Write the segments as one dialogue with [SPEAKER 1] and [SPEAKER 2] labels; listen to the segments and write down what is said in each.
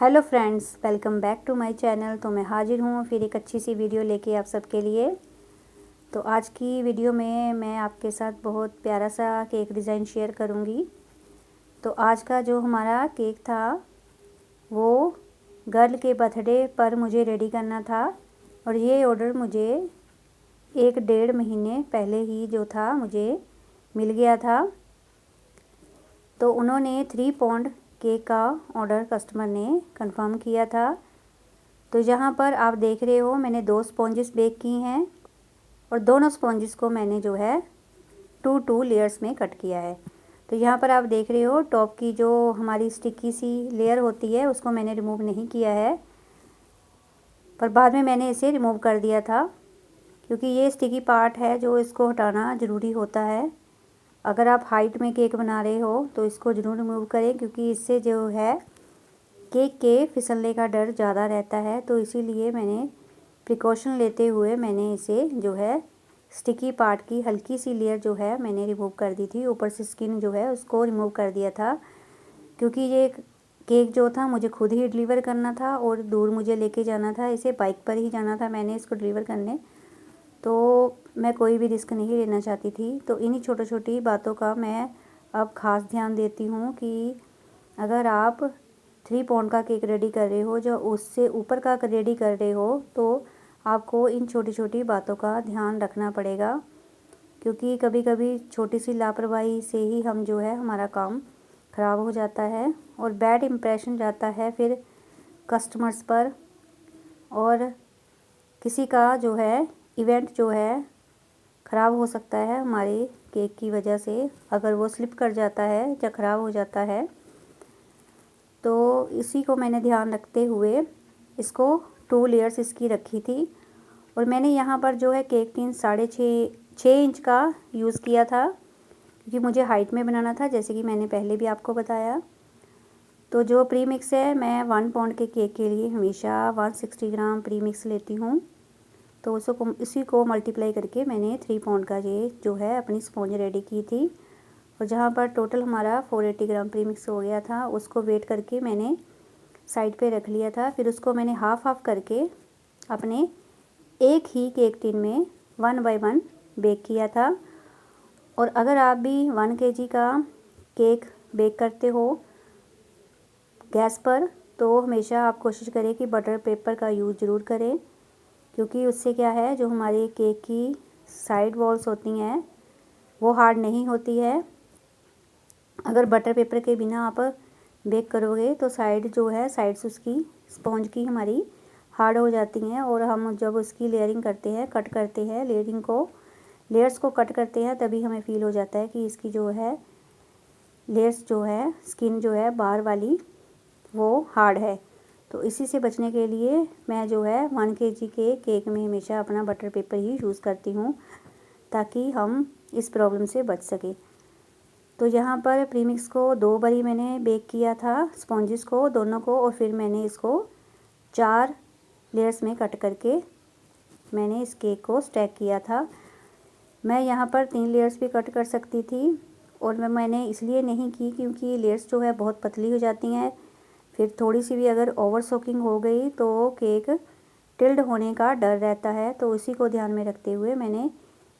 [SPEAKER 1] Hello friends, welcome back to my channel. तो मैं हाजिर हूँ फिर एक अच्छी सी वीडियो लेके आप सबके लिए। तो आज की वीडियो में मैं आपके साथ बहुत प्यारा सा केक डिज़ाइन शेयर करूँगी। तो आज का जो हमारा केक था वो गर्ल के बर्थडे पर मुझे रेडी करना था और ये ऑर्डर मुझे 1-1.5 महीने पहले ही जो था मुझे मिल गया था। तो उन्होंने 3 पाउंड केक का ऑर्डर कस्टमर ने कंफर्म किया था। तो यहाँ पर आप देख रहे हो मैंने 2 स्पॉन्जेस बेक की हैं और दोनों स्पॉन्जेस को मैंने जो है 2-2 लेयर्स में कट किया है। तो यहाँ पर आप देख रहे हो टॉप की जो हमारी स्टिकी सी लेयर होती है उसको मैंने रिमूव नहीं किया है, पर बाद में मैंने इसे रिमूव कर दिया था क्योंकि ये स्टिकी पार्ट है जो इसको हटाना ज़रूरी होता है। अगर आप हाइट में केक बना रहे हो तो इसको ज़रूर रिमूव करें क्योंकि इससे जो है केक के फिसलने का डर ज़्यादा रहता है। तो इसीलिए मैंने प्रिकॉशन लेते हुए मैंने इसे जो है स्टिकी पार्ट की हल्की सी लेयर जो है मैंने रिमूव कर दी थी, ऊपर से स्किन जो है उसको रिमूव कर दिया था क्योंकि ये केक जो था मुझे खुद ही डिलीवर करना था और दूर मुझे लेके जाना था, इसे बाइक पर ही जाना था मैंने इसको डिलीवर करने। तो मैं कोई भी रिस्क नहीं लेना चाहती थी। तो इन्हीं छोटी छोटी बातों का मैं अब ख़ास ध्यान देती हूँ कि अगर आप 3 पाउंड का केक रेडी कर रहे हो, जो उससे ऊपर का रेडी कर रहे हो, तो आपको इन छोटी छोटी बातों का ध्यान रखना पड़ेगा क्योंकि कभी कभी छोटी सी लापरवाही से ही हम जो है हमारा काम ख़राब हो जाता है और बैड इम्प्रेशन जाता है फिर कस्टमर्स पर, और किसी का जो है इवेंट जो है ख़राब हो सकता है हमारे केक की वजह से, अगर वो स्लिप कर जाता है या ख़राब हो जाता है। तो इसी को मैंने ध्यान रखते हुए इसको 2 लेयर्स इसकी रखी थी और मैंने यहाँ पर जो है केक टिन 6.5 इंच का यूज़ किया था क्योंकि मुझे हाइट में बनाना था, जैसे कि मैंने पहले भी आपको बताया। तो जो प्री मिक्स है मैं 1 पाउंड के केक के लिए हमेशा 160 ग्राम प्री मिक्स लेती हूँ। तो उसको इसी को मल्टीप्लाई करके मैंने 3 पाउंड का ये जो है अपनी स्पॉन्ज रेडी की थी और जहाँ पर टोटल हमारा 480 ग्राम प्री मिक्स हो गया था उसको वेट करके मैंने साइड पे रख लिया था। फिर उसको मैंने हाफ़ हाफ़ करके अपने एक ही केक टिन में 1 बाय 1 बेक किया था। और अगर आप भी 1 kg का केक बेक करते हो गैस पर तो हमेशा आप कोशिश करें कि बटर पेपर का यूज़ ज़रूर करें क्योंकि उससे क्या है जो हमारे केक की साइड वॉल्स होती हैं वो हार्ड नहीं होती है। अगर बटर पेपर के बिना आप बेक करोगे तो साइड जो है साइड्स उसकी स्पॉन्ज की हमारी हार्ड हो जाती हैं और हम जब उसकी लेयरिंग करते हैं कट करते हैं लेयर्स को कट करते हैं तभी हमें फ़ील हो जाता है कि इसकी जो है लेयर्स जो है स्किन जो है बाहर वाली वो हार्ड है। तो इसी से बचने के लिए मैं जो है 1 kg के केक में हमेशा अपना बटर पेपर ही यूज़ करती हूँ ताकि हम इस प्रॉब्लम से बच सकें। तो यहाँ पर प्रीमिक्स को 2 बारी मैंने बेक किया था, स्पॉन्जेस को दोनों को, और फिर मैंने इसको 4 लेयर्स में कट करके मैंने इस केक को स्टैक किया था। मैं यहाँ पर 3 लेयर्स भी कट कर सकती थी और मैंने इसलिए नहीं की क्योंकि लेयर्स जो है बहुत पतली हो जाती हैं, फिर थोड़ी सी भी अगर ओवर सोकिंग हो गई तो केक टिल्ड होने का डर रहता है। तो इसी को ध्यान में रखते हुए मैंने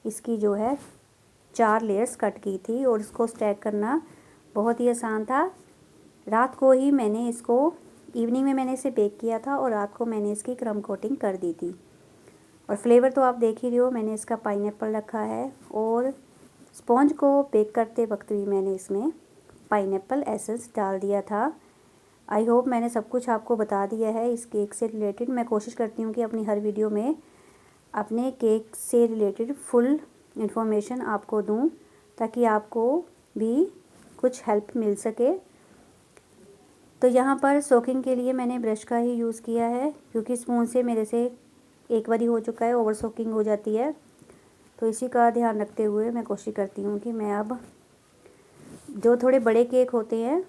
[SPEAKER 1] इसकी जो है 4 लेयर्स कट की थी और इसको स्टैक करना बहुत ही आसान था। रात को ही मैंने इसको इवनिंग में मैंने इसे बेक किया था और रात को मैंने इसकी क्रम कोटिंग कर दी थी। और फ्लेवर तो आप देख ही रहे हो, मैंने इसका पाइनएप्पल रखा है और स्पॉन्ज को बेक करते वक्त भी मैंने इसमें पाइनएप्पल एसेंस डाल दिया था। आई होप मैंने सब कुछ आपको बता दिया है इस केक से रिलेटेड। मैं कोशिश करती हूँ कि अपनी हर वीडियो में अपने केक से रिलेटेड फुल इन्फॉर्मेशन आपको दूँ ताकि आपको भी कुछ हेल्प मिल सके। तो यहाँ पर सोकिंग के लिए मैंने ब्रश का ही यूज़ किया है क्योंकि स्पून से मेरे से एक बार ही हो चुका है, ओवर सोकिंग हो जाती है। तो इसी का ध्यान रखते हुए मैं कोशिश करती हूँ कि मैं अब जो थोड़े बड़े केक होते हैं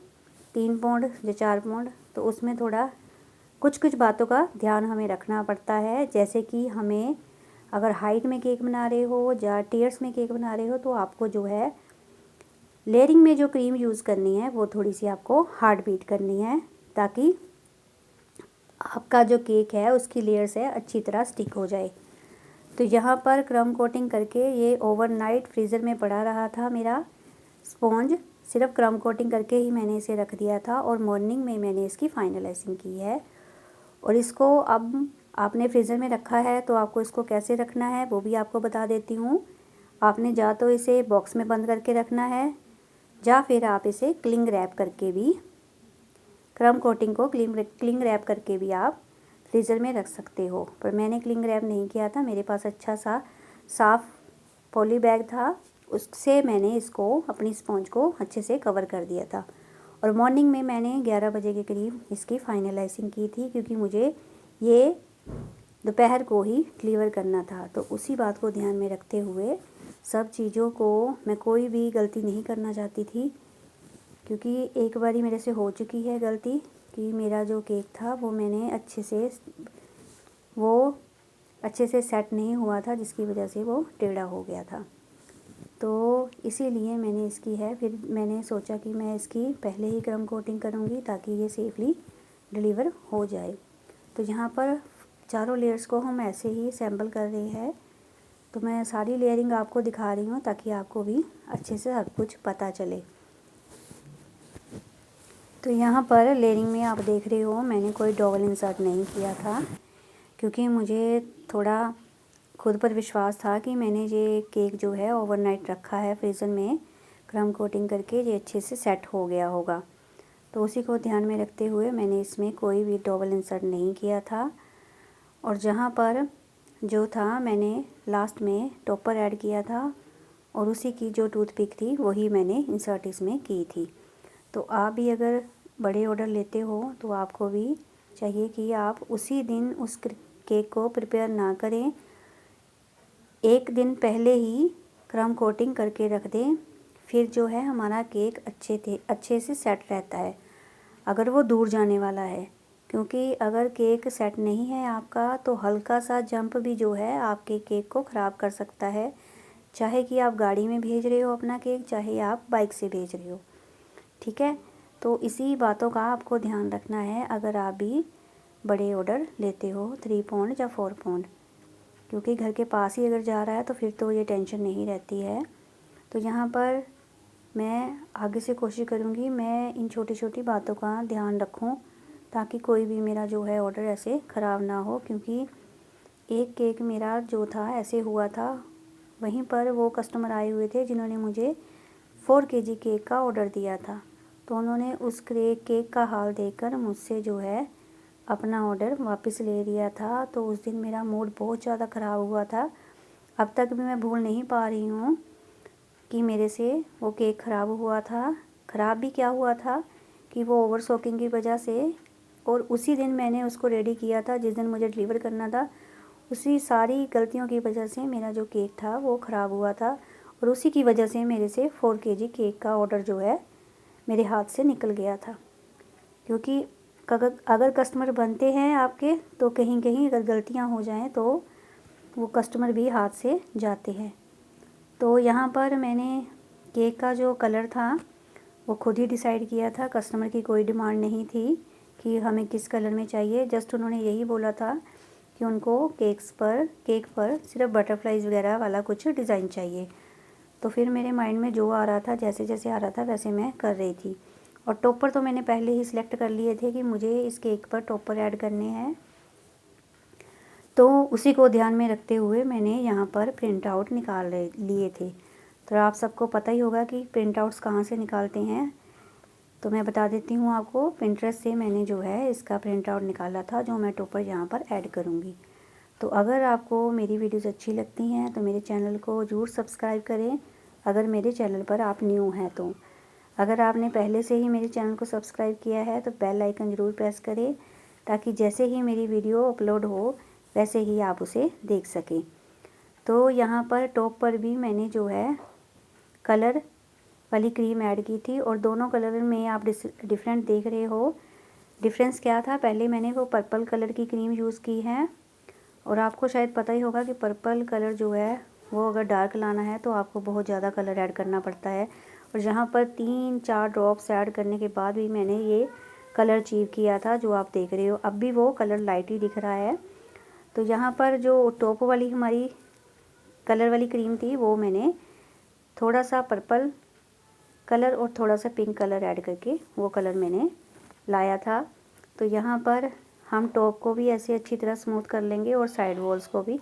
[SPEAKER 1] 3 पाउंड या 4 पाउंड, तो उसमें थोड़ा कुछ बातों का ध्यान हमें रखना पड़ता है। जैसे कि हमें अगर हाइट में केक बना रहे हो या टीयर्स में केक बना रहे हो तो आपको जो है लेयरिंग में जो क्रीम यूज़ करनी है वो थोड़ी सी आपको हार्ड बीट करनी है ताकि आपका जो केक है उसकी लेयर्स है अच्छी तरह स्टिक हो जाए। तो यहाँ पर क्रम कोटिंग करके ये ओवरनाइट फ्रीज़र में पड़ा रहा था मेरा स्पॉन्ज। सिर्फ क्रम कोटिंग करके ही मैंने इसे रख दिया था और मॉर्निंग में मैंने इसकी फाइनलाइजिंग की है। और इसको अब आपने फ्रीज़र में रखा है तो आपको इसको कैसे रखना है वो भी आपको बता देती हूँ। आपने या तो इसे बॉक्स में बंद करके रखना है, या फिर आप इसे क्लिंग रैप करके भी, क्रम कोटिंग को क्लिंग रैप करके भी आप फ्रीज़र में रख सकते हो। पर मैंने क्लिंग रैप नहीं किया था, मेरे पास अच्छा सा साफ़ पॉली बैग था, उससे मैंने इसको अपनी स्पॉन्ज को अच्छे से कवर कर दिया था। और मॉर्निंग में मैंने 11 बजे के करीब इसकी फाइनलाइजिंग की थी, क्योंकि मुझे ये दोपहर को ही डिलीवर करना था। तो उसी बात को ध्यान में रखते हुए सब चीज़ों को मैं कोई भी गलती नहीं करना चाहती थी, क्योंकि एक बारी मेरे से हो चुकी है गलती कि मेरा जो केक था वो मैंने अच्छे से सेट नहीं हुआ था, जिसकी वजह से वो टेढ़ा हो गया था। तो इसीलिए मैंने इसकी है, फिर मैंने सोचा कि मैं इसकी पहले ही क्रम कोटिंग करूँगी ताकि ये सेफली डिलीवर हो जाए। तो यहाँ पर चारों लेयर्स को हम ऐसे ही असेंबल कर रहे हैं। तो मैं सारी लेयरिंग आपको दिखा रही हूँ ताकि आपको भी अच्छे से सब कुछ पता चले। तो यहाँ पर लेयरिंग में आप देख रहे हो मैंने कोई डबल इंसर्ट नहीं किया था, क्योंकि मुझे थोड़ा खुद पर विश्वास था कि मैंने ये केक जो है ओवरनाइट रखा है फ्रीज़र में क्रम कोटिंग करके, ये अच्छे से सेट हो गया होगा। तो उसी को ध्यान में रखते हुए मैंने इसमें कोई भी डबल इंसर्ट नहीं किया था। और जहाँ पर जो था मैंने लास्ट में टॉपर ऐड किया था, और उसी की जो टूथपिक थी वही मैंने इंसर्ट इसमें की थी। तो आप भी अगर बड़े ऑर्डर लेते हो तो आपको भी चाहिए कि आप उसी दिन उस केक को प्रिपेयर ना करें, एक दिन पहले ही क्रम कोटिंग करके रख दें। फिर जो है हमारा केक अच्छे से सेट रहता है अगर वो दूर जाने वाला है, क्योंकि अगर केक सेट नहीं है आपका तो हल्का सा जंप भी जो है आपके केक को ख़राब कर सकता है, चाहे कि आप गाड़ी में भेज रहे हो अपना केक, चाहे आप बाइक से भेज रहे हो। ठीक है, तो इसी बातों का आपको ध्यान रखना है अगर आप भी बड़े ऑर्डर लेते हो 3 पाउंड या 4 पाउंड, क्योंकि घर के पास ही अगर जा रहा है तो फिर तो ये टेंशन नहीं रहती है। तो यहाँ पर मैं आगे से कोशिश करूँगी मैं इन छोटी छोटी बातों का ध्यान रखूँ ताकि कोई भी मेरा जो है ऑर्डर ऐसे ख़राब ना हो, क्योंकि एक केक मेरा जो था ऐसे हुआ था, वहीं पर वो कस्टमर आए हुए थे जिन्होंने मुझे 4 केजी केक का ऑर्डर दिया था। तो उन्होंने उस केक का हाल देखकर मुझसे जो है अपना ऑर्डर वापस ले लिया था। तो उस दिन मेरा मूड बहुत ज़्यादा ख़राब हुआ था। अब तक भी मैं भूल नहीं पा रही हूँ कि मेरे से वो केक ख़राब हुआ था। ख़राब भी क्या हुआ था कि वो ओवर सोकिंग की वजह से, और उसी दिन मैंने उसको रेडी किया था जिस दिन मुझे डिलीवर करना था, उसी सारी गलतियों की वजह से मेरा जो केक था वो ख़राब हुआ था। और उसी की वजह से मेरे से 4 केजी केक का ऑर्डर जो है मेरे हाथ से निकल गया था। क्योंकि अगर कस्टमर बनते हैं आपके तो कहीं कहीं अगर गलतियां हो जाएं तो वो कस्टमर भी हाथ से जाते हैं। तो यहाँ पर मैंने केक का जो कलर था वो खुद ही डिसाइड किया था, कस्टमर की कोई डिमांड नहीं थी कि हमें किस कलर में चाहिए। जस्ट उन्होंने यही बोला था कि उनको केक पर सिर्फ बटरफ्लाइज वगैरह वाला कुछ डिज़ाइन चाहिए। तो फिर मेरे माइंड में जो आ रहा था, जैसे जैसे आ रहा था वैसे मैं कर रही थी। और टॉपर तो मैंने पहले ही सिलेक्ट कर लिए थे कि मुझे इस केक पर टॉपर ऐड करने हैं, तो उसी को ध्यान में रखते हुए मैंने यहाँ पर प्रिंट आउट लिए थे। तो आप सबको पता ही होगा कि प्रिंट आउट्स कहाँ से निकालते हैं, तो मैं बता देती हूँ आपको। पिंटरेस्ट से मैंने जो है इसका प्रिंट आउट निकाला था जो मैं टॉपर यहाँ पर ऐड करूँगी। तो अगर आपको मेरी वीडियोज़ अच्छी लगती हैं तो मेरे चैनल को ज़रूर सब्सक्राइब करें, अगर मेरे चैनल पर आप न्यू हैं तो। अगर आपने पहले से ही मेरे चैनल को सब्सक्राइब किया है तो बेल आइकन ज़रूर प्रेस करें, ताकि जैसे ही मेरी वीडियो अपलोड हो वैसे ही आप उसे देख सकें। तो यहाँ पर टॉप पर भी मैंने जो है कलर वाली क्रीम ऐड की थी, और दोनों कलर में आप डिफरेंट देख रहे हो। डिफरेंस क्या था, पहले मैंने वो पर्पल कलर की क्रीम यूज़ की है, और आपको शायद पता ही होगा कि पर्पल कलर जो है वो अगर डार्क लाना है तो आपको बहुत ज़्यादा कलर ऐड करना पड़ता है। और जहाँ पर 3-4 ड्रॉप्स ऐड करने के बाद भी मैंने ये कलर अचीव किया था जो आप देख रहे हो। अब भी वो कलर लाइट ही दिख रहा है। तो यहाँ पर जो टॉप वाली हमारी कलर वाली क्रीम थी वो मैंने थोड़ा सा पर्पल कलर और थोड़ा सा पिंक कलर ऐड करके वो कलर मैंने लाया था। तो यहाँ पर हम टॉप को भी ऐसे अच्छी तरह स्मूथ कर लेंगे और साइड वॉल्स को भी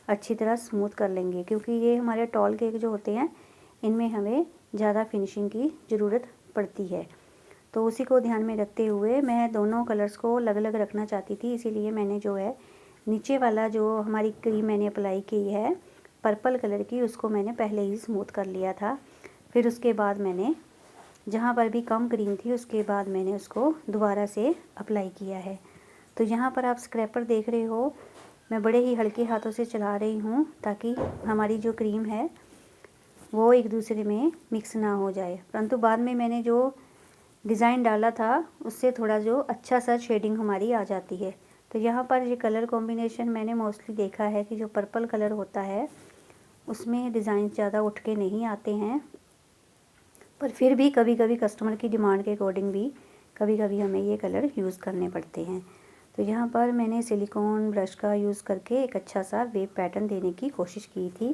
[SPEAKER 1] अच्छी तरह स्मूथ कर लेंगे, क्योंकि ये हमारे टॉल केक जो होते हैं इनमें हमें ज़्यादा फिनिशिंग की ज़रूरत पड़ती है। तो उसी को ध्यान में रखते हुए मैं दोनों कलर्स को अलग अलग रखना चाहती थी, इसीलिए मैंने जो है नीचे वाला जो हमारी क्रीम मैंने अप्लाई की है पर्पल कलर की, उसको मैंने पहले ही स्मूथ कर लिया था। फिर उसके बाद मैंने जहाँ पर भी कम क्रीम थी उसके बाद मैंने उसको दोबारा से अप्लाई किया है। तो यहाँ पर आप स्क्रैपर देख रहे हो, मैं बड़े ही हल्के हाथों से चला रही हूँ ताकि हमारी जो क्रीम है वो एक दूसरे में मिक्स ना हो जाए। परंतु बाद में मैंने जो डिज़ाइन डाला था उससे थोड़ा जो अच्छा सा शेडिंग हमारी आ जाती है। तो यहाँ पर ये कलर कॉम्बिनेशन मैंने मोस्टली देखा है कि जो पर्पल कलर होता है उसमें डिज़ाइन ज़्यादा उठ के नहीं आते हैं, पर फिर भी कभी कभी कस्टमर की डिमांड के अकॉर्डिंग भी कभी कभी हमें ये कलर यूज़ करने पड़ते हैं। तो यहाँ पर मैंने सिलिकॉन ब्रश का यूज़ करके एक अच्छा सा वेव पैटर्न देने की कोशिश की थी।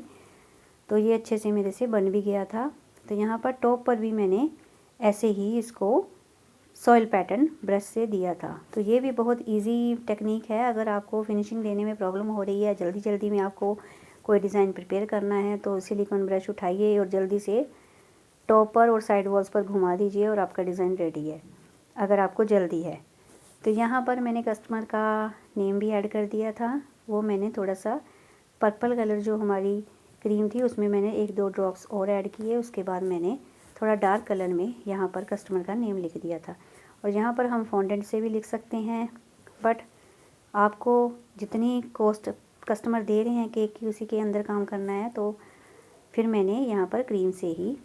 [SPEAKER 1] तो ये अच्छे से मेरे से बन भी गया था। तो यहाँ पर टॉप पर भी मैंने ऐसे ही इसको सॉइल पैटर्न ब्रश से दिया था। तो ये भी बहुत इजी टेक्निक है। अगर आपको फिनिशिंग देने में प्रॉब्लम हो रही है, जल्दी जल्दी में आपको कोई डिज़ाइन प्रिपेयर करना है, तो सिलिकॉन ब्रश उठाइए और जल्दी से टॉप पर और साइड वॉल्स पर घुमा दीजिए और आपका डिज़ाइन रेडी है, अगर आपको जल्दी है। तो यहाँ पर मैंने कस्टमर का नेम भी ऐड कर दिया था। वो मैंने थोड़ा सा पर्पल कलर जो हमारी क्रीम थी उसमें मैंने 1-2 ड्रॉप्स और ऐड किए। उसके बाद मैंने थोड़ा डार्क कलर में यहाँ पर कस्टमर का नेम लिख दिया था। और यहाँ पर हम फॉन्टेंट से भी लिख सकते हैं, बट आपको जितनी कॉस्ट कस्टमर दे रहे हैं केक की उसी के अंदर काम करना है, तो फिर मैंने यहाँ पर क्रीम से ही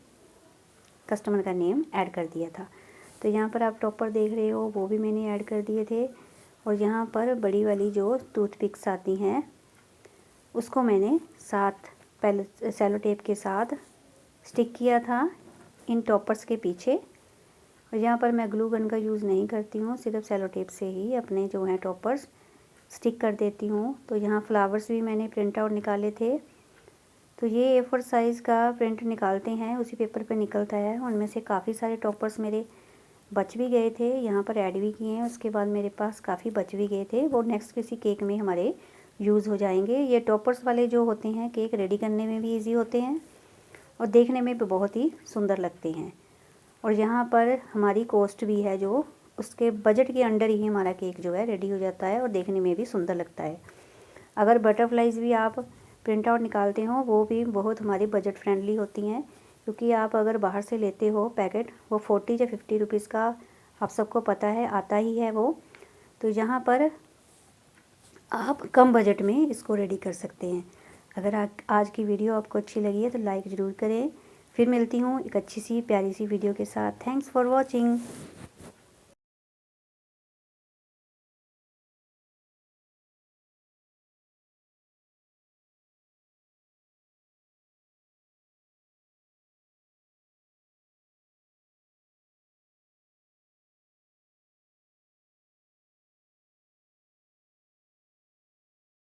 [SPEAKER 1] कस्टमर का नेम ऐड कर दिया था। तो यहाँ पर आप टॉपर देख रहे हो वो भी मैंने ऐड कर दिए थे। और यहाँ पर बड़ी वाली जो टूथपिक्स आती हैं उसको मैंने साथ पहले सेलो टेप के साथ स्टिक किया था इन टॉपर्स के पीछे। और यहाँ पर मैं ग्लू गन का यूज़ नहीं करती हूँ, सिर्फ सेलो टेप से ही अपने जो हैं टॉपर्स स्टिक कर देती हूँ। तो यहाँ फ्लावर्स भी मैंने प्रिंट आउट निकाले थे। तो ये A4 साइज़ का प्रिंट निकालते हैं, उसी पेपर पे निकलता है। उनमें से काफ़ी सारे टॉपर्स मेरे बच भी गए थे, यहाँ पर ऐड भी किए हैं। उसके बाद मेरे पास काफ़ी बच भी गए थे, वो नेक्स्ट किसी केक में हमारे यूज़ हो जाएंगे। ये टॉपर्स वाले जो होते हैं केक रेडी करने में भी ईजी होते हैं और देखने में भी बहुत ही सुंदर लगते हैं। और यहाँ पर हमारी कॉस्ट भी है जो उसके बजट के अंडर ही हमारा केक जो है रेडी हो जाता है और देखने में भी सुंदर लगता है। अगर बटरफ्लाइज भी आप प्रिंट आउट निकालते हो वो भी बहुत हमारी बजट फ्रेंडली होती हैं, क्योंकि आप अगर बाहर से लेते हो पैकेट वो 40 या 50 रुपीज़ का आप सबको पता है आता ही है वो। तो यहाँ पर आप कम बजट में इसको रेडी कर सकते हैं। अगर आज की वीडियो आपको अच्छी लगी है तो लाइक ज़रूर करें। फिर मिलती हूँ एक अच्छी सी प्यारी सी वीडियो के साथ। Thanks for watching.